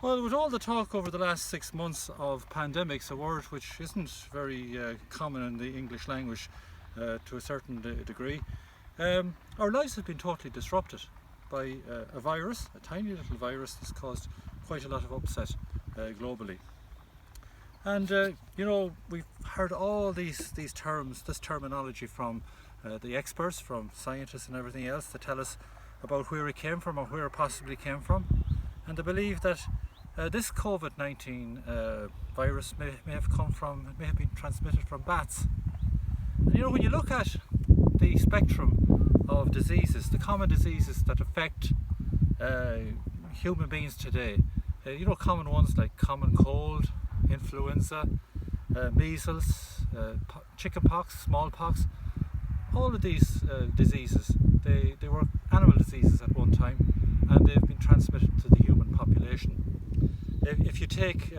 Well, with all the talk over the last 6 months of pandemics, a word which isn't very common in the English language to a certain degree, our lives have been totally disrupted by a virus, a tiny little virus that's caused quite a lot of upset globally. And we've heard all these terms, this terminology from the experts, from scientists and everything else that tell us about where it came from or where it possibly came from. And they believe that this COVID-19 virus may have been transmitted from bats. And when you look at the spectrum of diseases, the common diseases that affect human beings today, common ones like common cold, influenza, measles, chickenpox, smallpox, all of these diseases, they were animal diseases at one time, and they've been transmitted to the human population. If you take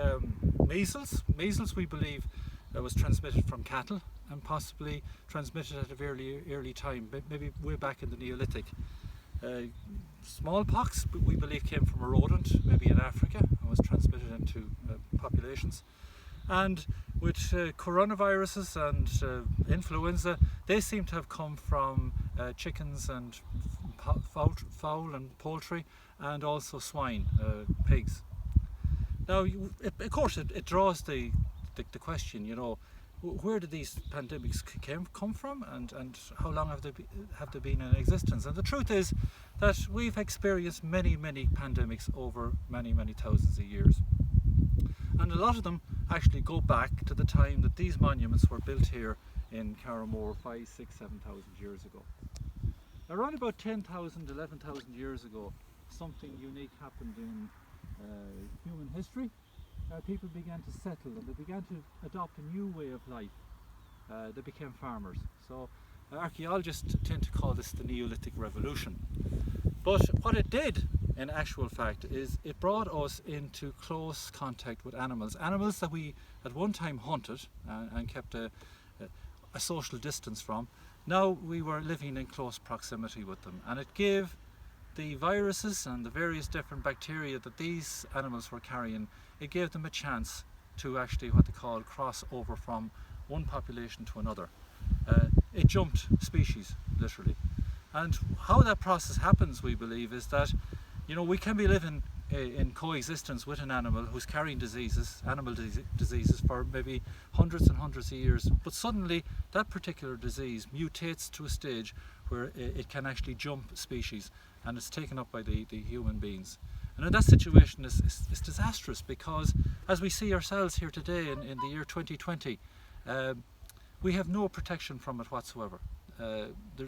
measles we believe was transmitted from cattle and possibly transmitted at a very early time, maybe way back in the Neolithic. Smallpox we believe came from a rodent, maybe in Africa, and was transmitted into populations. And with coronaviruses and influenza, they seem to have come from chickens and fowl and poultry, and also swine, pigs. Now, of course, it draws the question, where did these pandemics come from, and how long have they been in existence? And the truth is that we've experienced many pandemics over many thousands of years. And a lot of them actually go back to the time that these monuments were built here in Carramore 5, 6, 7,000 years ago. Around about 10,000, 11,000 years ago, something unique happened in human history. People began to settle and they began to adopt a new way of life. They became farmers. So archaeologists tend to call this the Neolithic Revolution. But what it did, in actual fact, is it brought us into close contact with animals that we at one time hunted and kept a social distance from. Now we were living in close proximity with them, and it gave the viruses and the various different bacteria that these animals were carrying, it gave them a chance to actually what they call cross over from one population to another. It jumped species, literally. And how that process happens, we believe, is that we can be living in coexistence with an animal who's carrying diseases, diseases for maybe hundreds and hundreds of years, but suddenly that particular disease mutates to a stage where it can actually jump species, and it's taken up by the human beings. And in that situation is disastrous, because as we see ourselves here today in the year 2020, we have no protection from it whatsoever.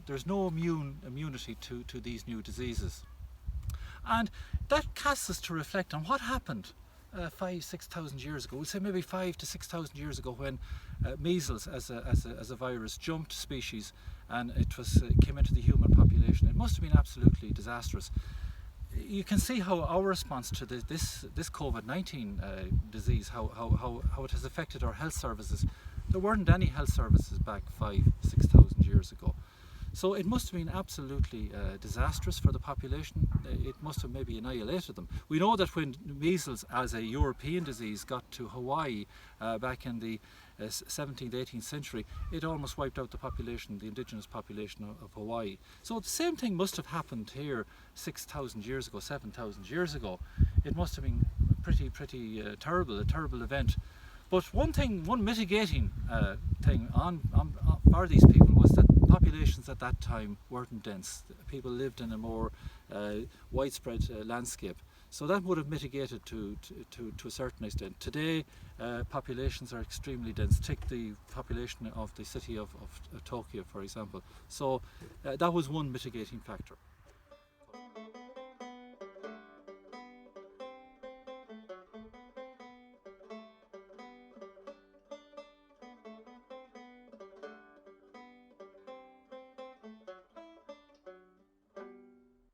There's no immunity to these new diseases. And that casts us to reflect on what happened 5,000-6,000 years ago. We'll say maybe 5,000 to 6,000 years ago, when measles as a virus jumped species and it came into the human population. It must have been absolutely disastrous. You can see how our response to this COVID-19 disease, how it has affected our health services. There weren't any health services back 5,000-6,000 years ago. So it must have been absolutely disastrous for the population. It must have maybe annihilated them. We know that when measles as a European disease got to Hawaii back in the 17th, 18th century, it almost wiped out the population, the indigenous population of Hawaii. So the same thing must have happened here 6,000 years ago, 7,000 years ago. It must have been pretty terrible, a terrible event. But one mitigating thing for these people was that populations at that time weren't dense. People lived in a more widespread landscape. So that would have mitigated to a certain extent. Today, populations are extremely dense. Take the population of the city of Tokyo, for example. So that was one mitigating factor.